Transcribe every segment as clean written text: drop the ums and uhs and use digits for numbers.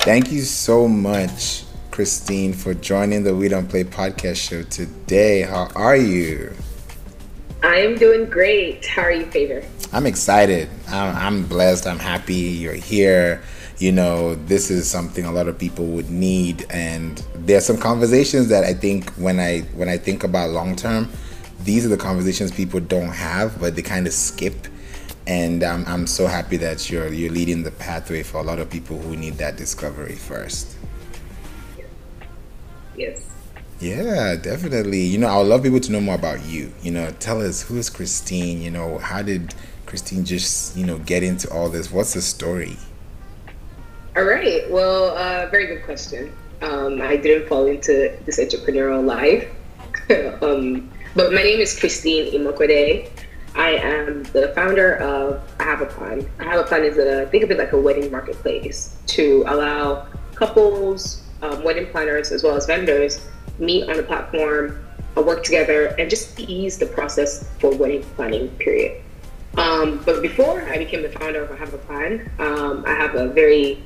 Thank you so much, Christine, for joining the We Don't Play podcast show today. How are you? I am doing great. How are you, Favor? I'm excited. I'm blessed. I'm happy you're here. This is something a lot of people would need, and there's some conversations that I think when I think about long term, these are the conversations people don't have, but they kind of skip. And I'm so happy that you're leading the pathway for a lot of people who need that discovery first. Yes. Yeah, definitely. I would love people to know more about you. Tell us, who is Christine? How did Christine just, get into all this? What's the story? All right. Well, very good question. I didn't fall into this entrepreneurial life. But my name is Christine Imokwede. I am the founder of Ahavaplan. Ahavaplan is think of it like a wedding marketplace to allow couples, wedding planners, as well as vendors meet on the platform, work together, and just ease the process for wedding planning, period. But before I became the founder of Ahavaplan, I have a very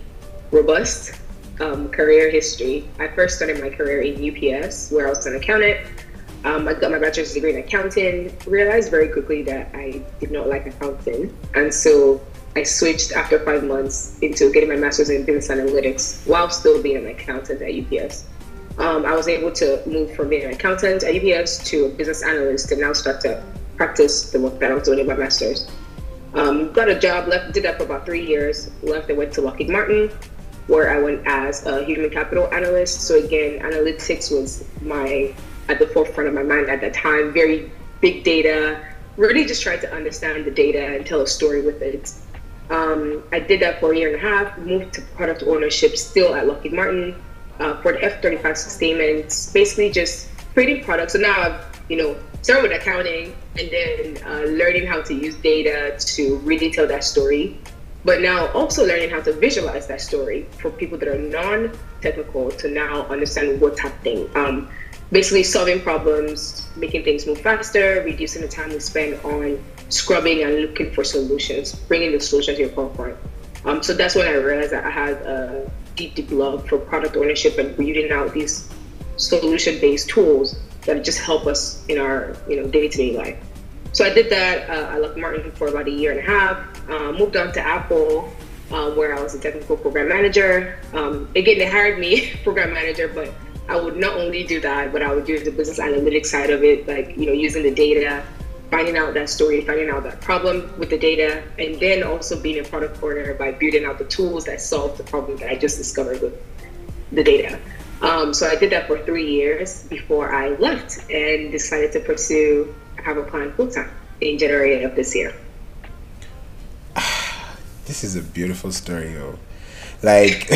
robust career history. I first started my career in UPS, where I was an accountant. I got my bachelor's degree in accounting, realized very quickly that I did not like accounting. And so I switched after 5 months into getting my master's in business analytics while still being an accountant at UPS. I was able to move from being an accountant at UPS to a business analyst and now start to practice the work that I was doing in my master's. Got a job, did that for about 3 years, left and went to Lockheed Martin, where I went as a human capital analyst. So again, analytics was at the forefront of my mind at that time. Very big data, really just tried to understand the data and tell a story with it. I did that for a year and a half, moved to product ownership still at Lockheed Martin for the F-35 sustainment, basically just creating products. So now I've, started with accounting and then learning how to use data to really tell that story. But now also learning how to visualize that story for people that are non-technical to now understand what's happening. Basically solving problems, making things move faster, reducing the time we spend on scrubbing and looking for solutions, bringing the solution to your forefront. So that's when I realized that I had a deep love for product ownership and building out these solution-based tools that just help us in our day-to-day life. So I did that at Lockheed Martin for about a year and a half, moved on to Apple, where I was a technical program manager. Again, they hired me program manager, but I would not only do that, but I would do the business analytics side of it, like, using the data, finding out that story, finding out that problem with the data, and then also being a product owner by building out the tools that solve the problem that I just discovered with the data. So I did that for 3 years before I left and decided to pursue Ahavaplan full-time in January of this year. This is a beautiful story, yo. Like,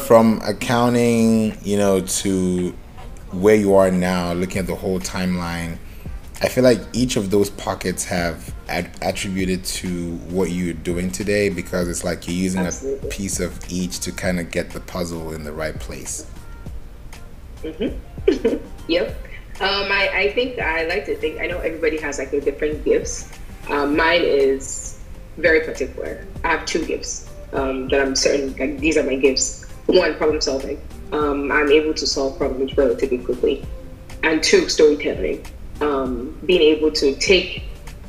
from accounting, to where you are now, looking at the whole timeline, I feel like each of those pockets have attributed to what you're doing today, because it's like you're using Absolutely. a piece of each to kind of get the puzzle in the right place. Mm-hmm. Yep. I like to think, I know everybody has like their different gifts. Mine is very particular. I have 2 gifts. That I'm certain, like, these are my gifts. 1, problem solving. I'm able to solve problems relatively quickly. And 2, storytelling. Being able to take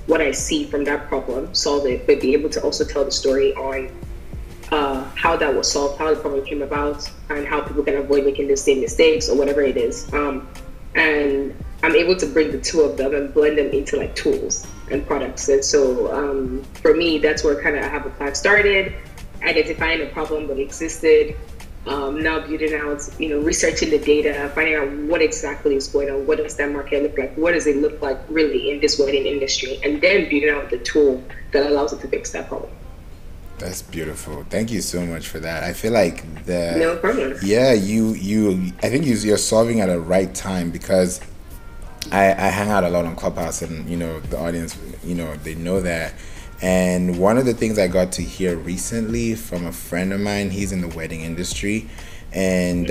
what I see from that problem, solve it, but be able to also tell the story on how that was solved, how the problem came about, and how people can avoid making the same mistakes or whatever it is. And I'm able to bring the 2 of them and blend them into like tools and products. And so for me, that's where kind of Ahavaplan started. Identifying a problem that existed, now building out, researching the data, finding out what exactly is going on, what does that market look like, what does it look like really in this wedding industry, and then building out the tool that allows it to fix that problem. That's beautiful. Thank you so much for that. I feel like No problem. I think you're solving at a right time, because I hang out a lot on Clubhouse, and the audience, they know that. And one of the things I got to hear recently from a friend of mine, he's in the wedding industry, and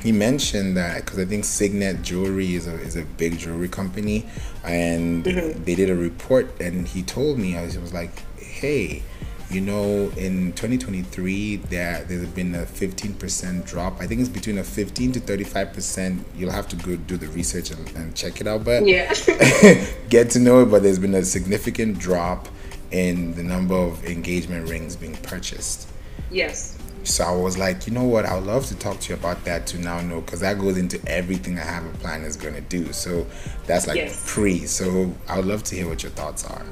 he mentioned that, because I think Signet Jewelry is a big jewelry company, and they did a report, and he told me, I was like, hey, in 2023, there's been a 15% drop. I think it's between a 15 to 35%. You'll have to go do the research and check it out, but Yeah. get to know it. But there's been a significant drop in the number of engagement rings being purchased. Yes. So I was like, you know what? I would love to talk to you about that to now know, because that goes into everything Ahavaplan is going to do. So that's like Yes. So I would love to hear what your thoughts are.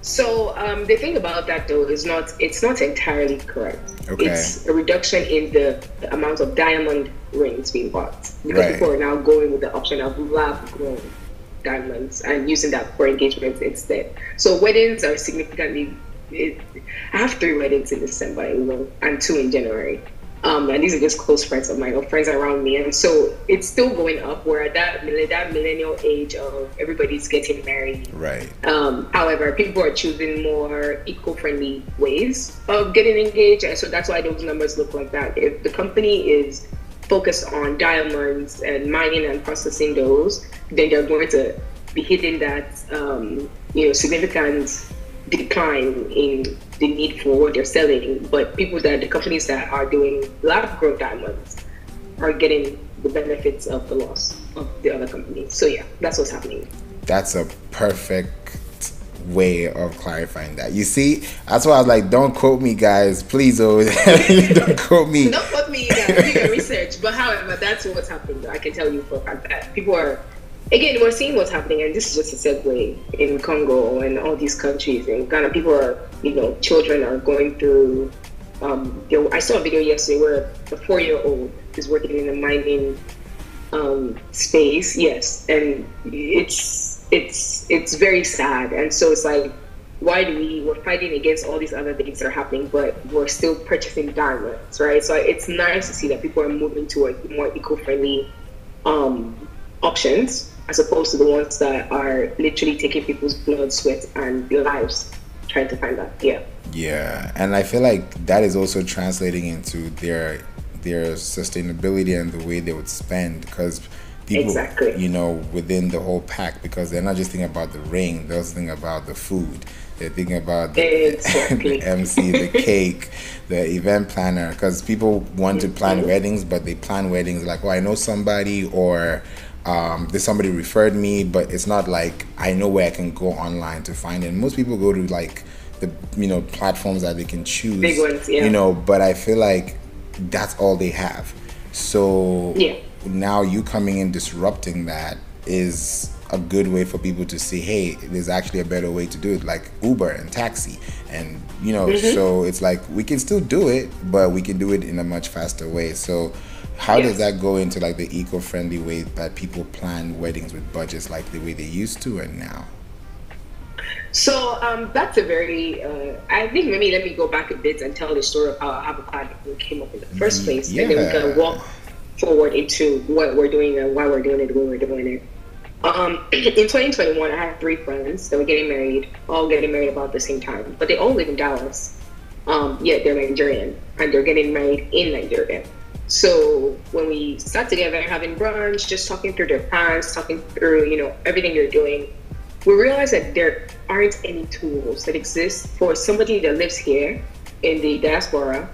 So the thing about that though is it's not entirely correct. Okay. It's a reduction in the amount of diamond rings being bought, because Right. people are now going with the option of lab grown diamonds and using that for engagement instead. So weddings are significantly. I have 3 weddings in December, and 2 in January. And these are just close friends of mine or friends around me, and so it's still going up. We're at that millennial age of everybody's getting married. Right. However, people are choosing more eco-friendly ways of getting engaged, and so that's why those numbers look like that. If the company is focused on diamonds and mining and processing those, then they're going to be hitting that significant decline in the need for what they're selling. But the companies that are doing lab-grown diamonds are getting the benefits of the loss of the other companies. So yeah, that's what's happening. That's a perfect way of clarifying that. You see, that's why I was like, don't quote me, guys. Please, don't quote me. Don't quote me, do your research. But however, that's what's happening. I can tell you for a fact that people are, again, we're seeing what's happening, and this is just a segue in Congo and all these countries. In Ghana, people are, children are going through. I saw a video yesterday where a 4-year-old is working in a mining space. Yes, and it's very sad. And so it's like, we're fighting against all these other things that are happening, but we're still purchasing diamonds, right? So it's nice to see that people are moving toward more eco-friendly options, as opposed to the ones that are literally taking people's blood, sweat, and lives trying to find that. Yeah, and I feel like that is also translating into their sustainability and the way they would spend, because people, exactly, within the whole pack, because they're not just thinking about the ring, they're also thinking about the food. They're thinking about the MC, the cake, the event planner, because people want to plan weddings, but they plan weddings like, I know somebody, or there's somebody referred me, but it's not like I know where I can go online to find it. Most people go to like the platforms that they can choose, big ones, yeah. But I feel like that's all they have. So now you coming in disrupting that is a good way for people to see, hey, there's actually a better way to do it, like Uber and taxi, and so it's like we can still do it, but we can do it in a much faster way. So how does that go into like the eco-friendly way that people plan weddings with budgets, like the way they used to and now? So that's a very, I think maybe let me go back a bit and tell the story of how Ahavaplan came up in the first place, and then we can walk forward into what we're doing and why we're doing it, when we're doing it. In 2021, I had 3 friends that were getting married, all getting married about the same time, but they all live in Dallas. Yet they're Nigerian, and they're getting married in Nigeria. So when we sat together having brunch, just talking through their plans, talking through, everything they're doing, we realized that there aren't any tools that exist for somebody that lives here in the diaspora,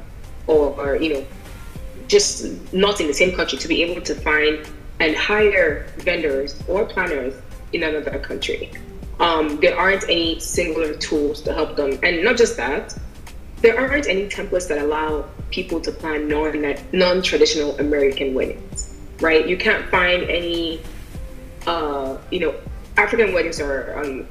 or just not in the same country, to be able to find and hire vendors or planners in another country. There aren't any singular tools to help them. And not just that, there aren't any templates that allow people to plan non-traditional American weddings, right? You can't find any, African weddings are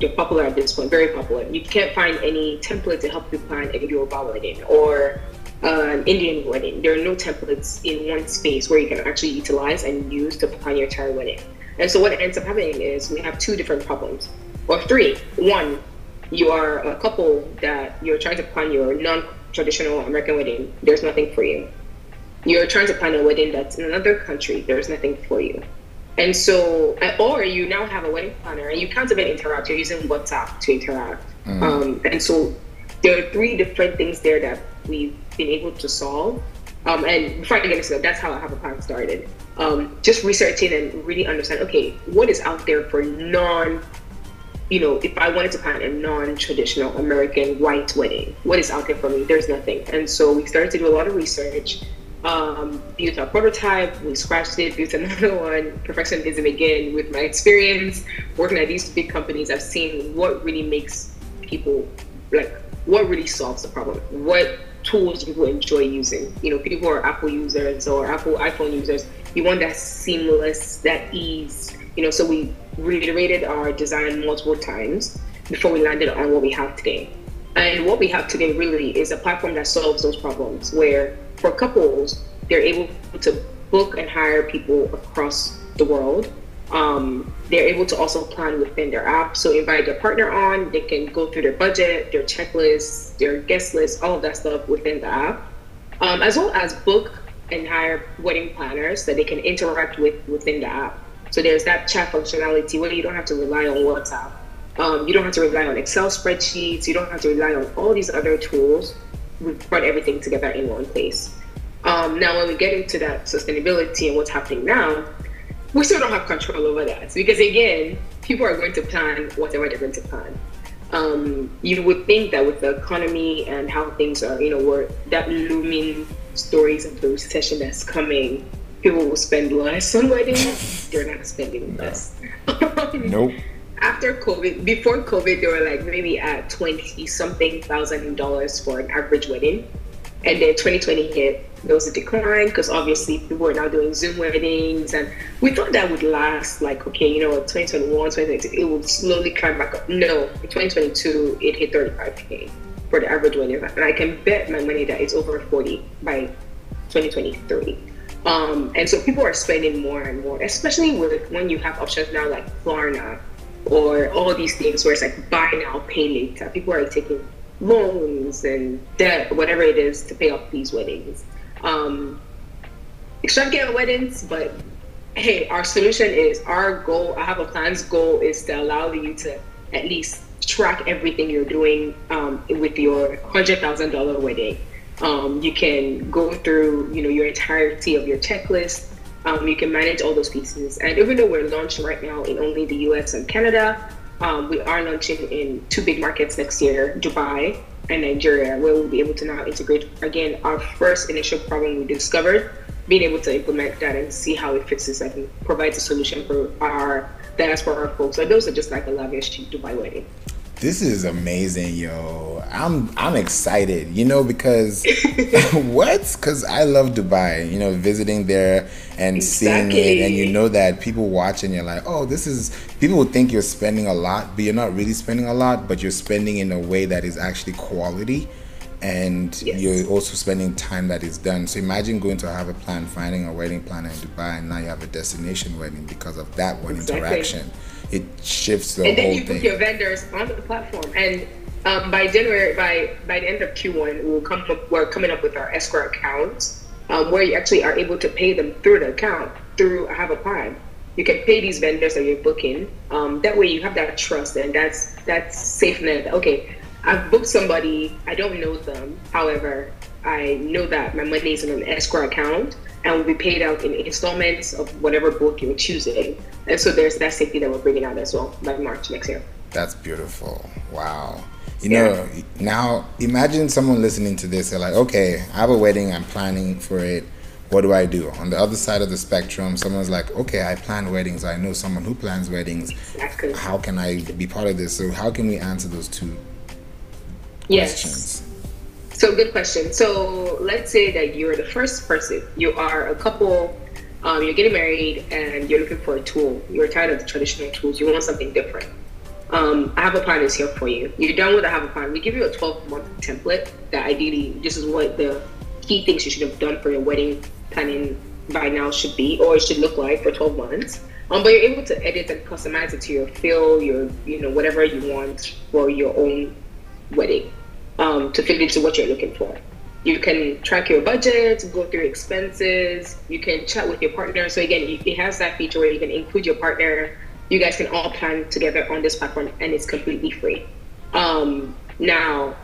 they're popular at this point, very popular. You can't find any template to help you plan a Yoruba wedding or an Indian wedding. There are no templates in one space where you can actually utilize and use to plan your entire wedding. And so what ends up happening is we have 2 different problems, or 3. One, you are a couple that you're trying to plan your non-traditional American wedding. There's nothing for you. You're trying to plan a wedding that's in another country. There's nothing for you. And so, or you now have a wedding planner and you can't even interact. You're using WhatsApp to interact. And so there are 3 different things there that we've been able to solve. And before I get into that, that's how Ahavaplan started. Just researching and really understand, okay, what is out there for if I wanted to plan a non-traditional American white wedding, what is out there for me? There's nothing. And so we started to do a lot of research, built a prototype, we scratched it, built another one, perfectionism again. With my experience working at these big companies, I've seen what really makes people, like, what really solves the problem. What tools people enjoy using. People who are Apple users or Apple iPhone users, you want that seamless, that ease. So we reiterated our design multiple times before we landed on what we have today. And what we have today really is a platform that solves those problems, where for couples, they're able to book and hire people across the world. They're able to also plan within their app. So invite their partner on, they can go through their budget, their checklists, their guest list, all of that stuff within the app, as well as book and hire wedding planners that they can interact with within the app. So there's that chat functionality where you don't have to rely on WhatsApp. You don't have to rely on Excel spreadsheets. You don't have to rely on all these other tools. We've brought everything together in one place. Now, when we get into that sustainability and what's happening now, we still don't have control over that. Because again, people are going to plan whatever they're going to plan. You would think that with the economy and how things are, where that looming stories of the recession that's coming, people will spend less on weddings. They're not spending less. Nope. After COVID, before COVID, they were like maybe at $20-something thousand for an average wedding. And then 2020 hit, there was a decline because obviously people were now doing Zoom weddings. And we thought that would last 2021, 2022, it would slowly climb back up. No, in 2022, it hit $35K for the average wedding. And I can bet my money that it's over 40 by 2023. And so people are spending more and more, especially when you have options now like Klarna or all these things where it's like buy now, pay later. People are taking loans and debt, whatever it is, to pay off these weddings. Extravagant weddings, but hey, our solution is our goal. Ahavaplan's goal is to allow you to at least track everything you're doing with your $100,000 wedding. You can go through, your entirety of your checklist. You can manage all those pieces. And even though we're launching right now in only the US and Canada, we are launching in 2 big markets next year, Dubai and Nigeria, where we'll be able to now integrate, again, our first initial problem we discovered, being able to implement that and see how it fixes and provides a solution for our diaspora folks. So those are just like a lavish Dubai wedding. This is amazing, yo. I'm excited, because what? Because I love Dubai, visiting there and seeing it, and that people watch and you're like, oh, people will think you're spending a lot, but you're not really spending a lot, but you're spending in a way that is actually quality, and you're also spending time that is done. So imagine going to Ahavaplan, finding a wedding planner in Dubai, and now you have a destination wedding because of that one interaction. It shifts the whole thing. And then you put your vendors on the platform. And by January, by the end of Q1, we're coming up with our escrow account, where you actually are able to pay them through the account, through Ahavaplan. You can pay these vendors that you're booking. That way you have that trust, and that's safe net. Okay, I've booked somebody, I don't know them. However, I know that my money is in an escrow account and will be paid out in installments of whatever book you're choosing. And so there's that safety that we're bringing out as well by March next year. That's beautiful. Wow. Now imagine someone listening to this, they're like, okay, I have a wedding, I'm planning for it. What do I do? On the other side of the spectrum, someone's like, okay, I plan weddings. I know someone who plans weddings. Exactly. How can I be part of this? So how can we answer those two questions? So good question. So let's say that you're the first person. You are a couple, you're getting married and you're looking for a tool. You're tired of the traditional tools. You want something different. Ahavaplan is here for you. You're done with Ahavaplan. We give you a 12-month template that ideally this is what the key things you should have done for your wedding planning by now should be, or it should look like for 12 months. But you're able to edit and customize it to your feel, your whatever you want for your own wedding. To fit into what you're looking for. You can track your budget, go through expenses, you can chat with your partner. So again, it has that feature where you can include your partner. You guys can all plan together on this platform and it's completely free. Now,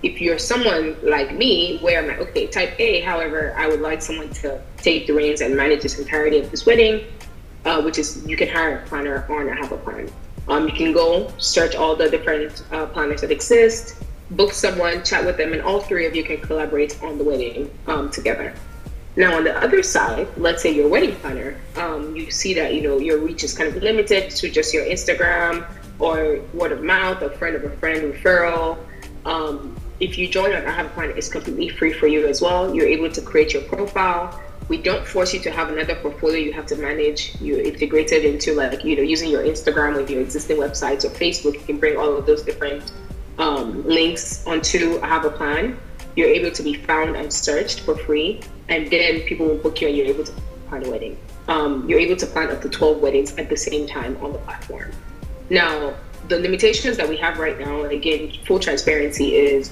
if you're someone like me, where I'm like, okay, type A, however, I would like someone to take the reins and manage this entirety of this wedding, which is you can hire a planner on Ahavaplan. You can go search all the different planners that exist, book someone, chat with them, and all three of you can collaborate on the wedding together. Now, on the other side, let's say you're a wedding planner, you see that your reach is kind of limited to just your Instagram or word of mouth, a friend of a friend referral. If you join on Ahavaplan, it's completely free for you as well. You're able to create your profile. We don't force you to have another portfolio you have to manage. You integrate it into using your Instagram or your existing websites or Facebook. You can bring all of those different links onto Ahavaplan. You're able to be found and searched for free, and then people will book you and you're able to plan a wedding. You're able to plan up to 12 weddings at the same time on the platform. Now, the limitations that we have right now, and again, full transparency, is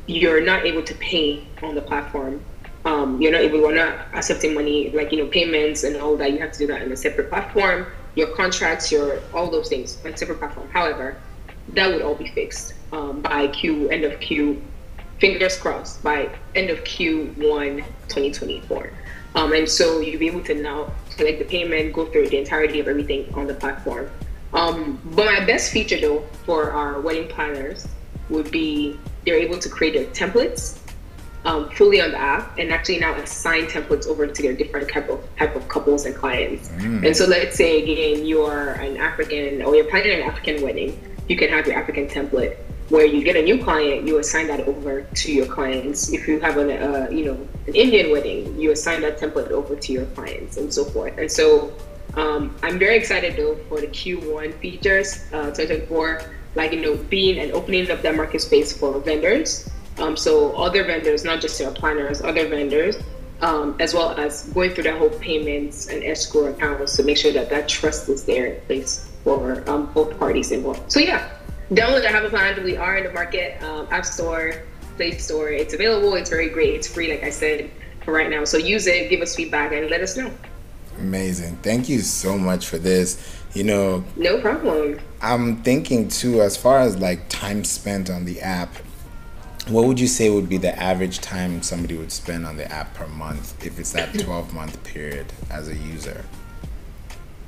you're not able to pay on the platform. We're not accepting money, payments and all that. You have to do that in a separate platform. Your contracts, all those things on a separate platform. However, that would all be fixed by end of Q, fingers crossed, by end of Q1 2024. And so you'll be able to now collect the payment, go through the entirety of everything on the platform. But my best feature though for our wedding planners would be they're able to create their templates fully on the app, and actually now assign templates over to their different type of couples and clients. And so let's say again you are an African, or you're planning an African wedding, you can have your African template where you get a new client, you assign that over to your clients. If you have an Indian wedding, you assign that template over to your clients, and so forth. And so I'm very excited though for the Q1 features 2024, being and opening up that market space for vendors. So other vendors, not just your planners, other vendors, as well as going through the whole payments and escrow accounts to make sure that trust is there in place for both parties involved. So yeah, download Ahavaplan. We are in the market, App Store, Play Store. It's available. It's very great. It's free, like I said, for right now. So use it, give us feedback, and let us know. Amazing. Thank you so much for this. No problem. I'm thinking too, as far as time spent on the app, what would you say would be the average time somebody would spend on the app per month if it's that 12-month period as a user?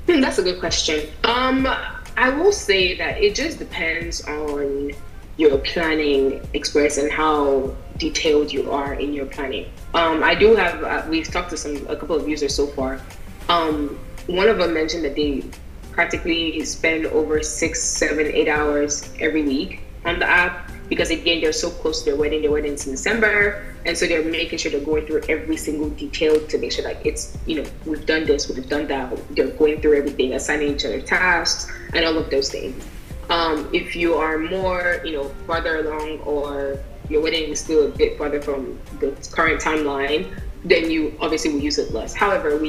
That's a good question. I will say that it just depends on your planning experience and how detailed you are in your planning. I do have, we've talked to a couple of users so far. One of them mentioned that they practically spend over 6, 7, 8 hours every week on the app, because again, they're so close to their wedding. Their wedding's in December, and so they're making sure they're going through every single detail to make sure it's, we've done this, we've done that. They're going through everything, assigning each other tasks and all of those things. If you are more, farther along, or your wedding is still a bit farther from the current timeline, then you obviously will use it less. However,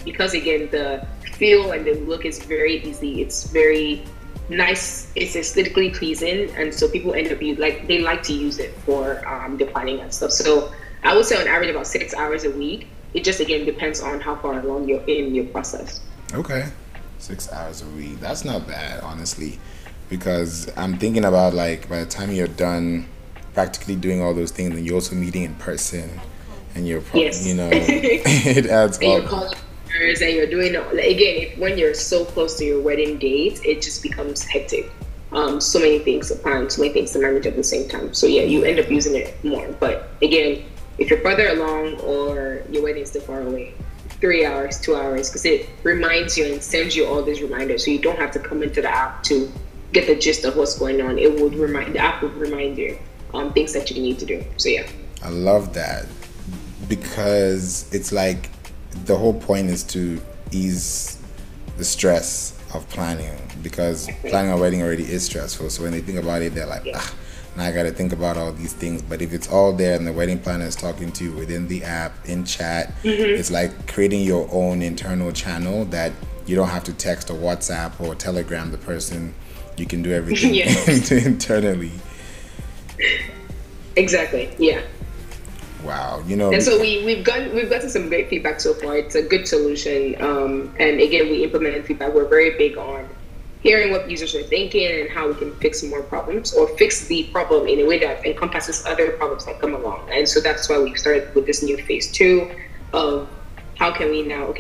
because again, the feel and the look is very easy, it's very nice, it's aesthetically pleasing, and so people end up they like to use it for the planning and stuff. So I would say on average about 6 hours a week. It just again depends on how far along you're in your process. Okay, 6 hours a week, that's not bad, honestly, because I'm thinking about by the time you're done practically doing all those things, and you're also meeting in person, and you're yes. It adds up. And you're doing again, when you're so close to your wedding date, it just becomes hectic. So many things to plan, so many things to manage at the same time. So yeah, you end up using it more. But again, if you're further along or your wedding is still far away, 3 hours, 2 hours, because it reminds you and sends you all these reminders, so you don't have to come into the app to get the gist of what's going on. The app would remind you things that you need to do. So yeah, I love that, because it's the whole point is to ease the stress of planning, because planning a wedding already is stressful. So when they think about it, they're like, now I got to think about all these things. But if it's all there and the wedding planner is talking to you within the app, in chat, it's like creating your own internal channel that you don't have to text or WhatsApp or Telegram the person. You can do everything internally. Exactly. Yeah. Wow, And so we've gotten some great feedback so far. It's a good solution, and again, we implement feedback. We're very big on hearing what users are thinking and how we can fix more problems, or fix the problem in a way that encompasses other problems that come along. And so that's why we've started with this new phase 2 of how can we now,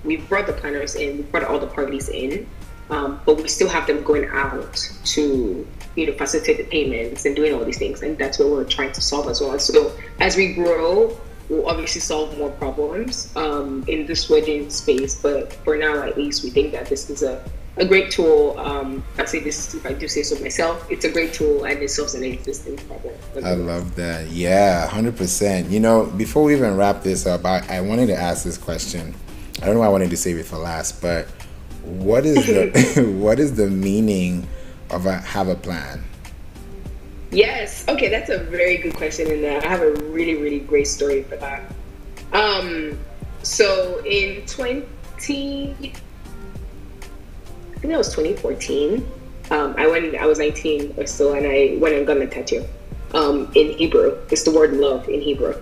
we've brought the planners in, we've brought all the parties in. but we still have them going out to, facilitate the payments and doing all these things. And that's what we're trying to solve as well. So as we grow, we'll obviously solve more problems in this wedding space. But for now, at least, we think that this is a great tool. I say this, if I do say so myself, it's a great tool and it solves an existing problem. I love that. Yeah, 100%. Before we even wrap this up, I wanted to ask this question. I don't know why I wanted to save it for last, but what is the what is the meaning of have a plan? Yes. Okay, that's a very good question, and I have a really, really great story for that. So in I think that was 2014. I was 19 or so, and I went and got a tattoo. In Hebrew, it's the word love in Hebrew.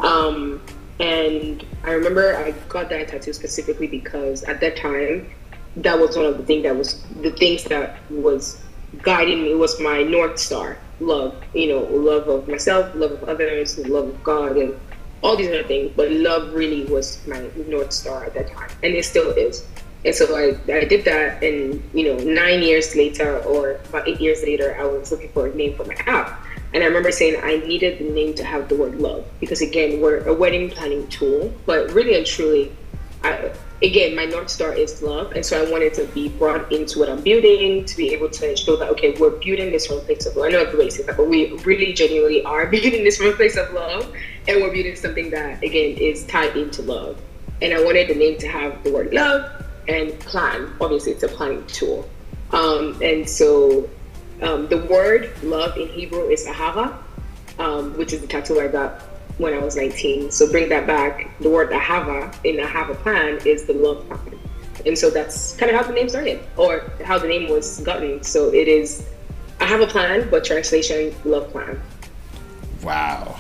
And I remember I got that tattoo specifically because at that time, that was one of the things that was guiding me. It was my North Star. Love, love of myself, love of others, love of God, and all these other things. But love really was my North Star at that time, and it still is. And so I did that, and 9 years later, or about 8 years later, I was looking for a name for my app. And I remember saying I needed the name to have the word love, because again, we're a wedding planning tool, but really and truly, my North Star is love. And so I wanted to be brought into what I'm building, to be able to show that, okay, we're building this from a place of love. I know everybody says that, but we really genuinely are building this from a place of love. And we're building something that, again, is tied into love. And I wanted the name to have the word love and plan. Obviously, it's a planning tool. And so the word love in Hebrew is ahava, which is the tattoo I got when I was 19. So bring that back. The word ahava in Ahavaplan is the love plan. And so that's kind of how the name started, or how the name was gotten. So it is Ahavaplan, but translation, love plan. Wow.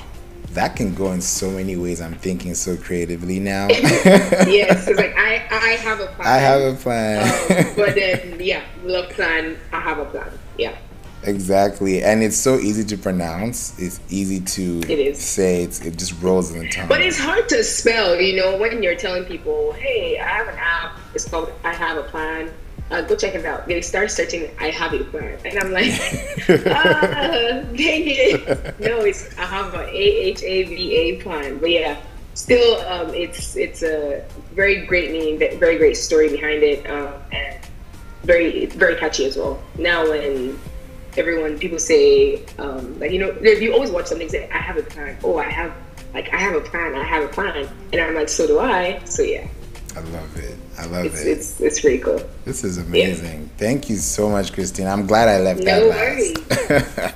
That can go in so many ways. I'm thinking so creatively now. Yes, it's like I have a plan. I have a plan. But then, love plan, I have a plan. Yeah. Exactly. And it's so easy to pronounce. It's easy to say. It just rolls in the tongue. But it's hard to spell, when you're telling people, hey, I have an app. It's called I Have a Plan. Go check it out. They start searching I Have a Plan. And I'm like, dang it. No, it's Ahava, AHAVA plan. But yeah, still, it's a very great meaning, very great story behind it, and very, very catchy as well. Now when people say, you always watch something say, I have a plan. Oh, I have a plan. I have a plan. And I'm like, so do I. So yeah. I love it. It's pretty cool. This is amazing. Yeah. Thank you so much, Christine. I'm glad I left that last.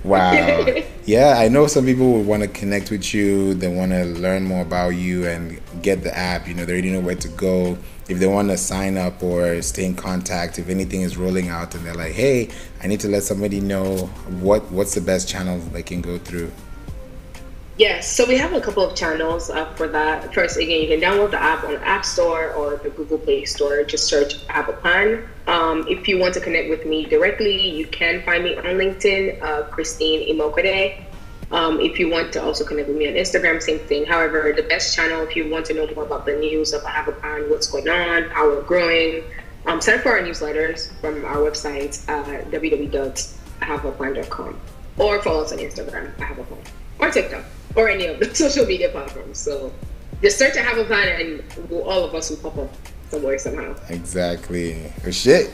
Wow. Yeah, I know some people would want to connect with you. They want to learn more about you and get the app. They already know where to go. If they want to sign up or stay in contact, if anything is rolling out and they're like, hey, I need to let somebody know, what's the best channel they can go through? Yes, so we have a couple of channels for that. First, again, you can download the app on the App Store or the Google Play Store. Just search Have a Plan. If you want to connect with me directly, you can find me on LinkedIn, Christine Imokwede. If you want to also connect with me on Instagram, same thing. However, the best channel, if you want to know more about the news of Have a Plan, what's going on, how we're growing, sign up for our newsletters from our website, www.ahavaplan.com, or follow us on Instagram, Ahavaplan, or TikTok, or any of the social media platforms. So just search Have a Plan and all of us will pop up somewhere somehow. Exactly. Oh shit.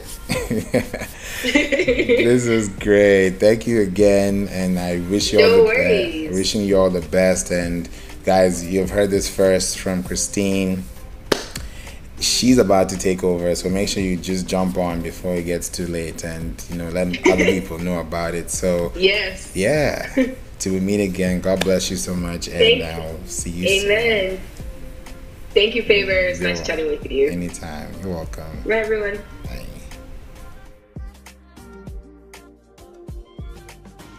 This is great. Thank you again, and I wish you all the best. Wishing you all the best. And guys, you've heard this first from Christine. She's about to take over, so make sure you just jump on before it gets too late, and let other people know about it. So yes, yeah. Till we meet again, God bless you so much, and I'll see you soon. Amen. Thank you, Favors. Nice chatting with you. Anytime. You're welcome. Bye, everyone. Bye.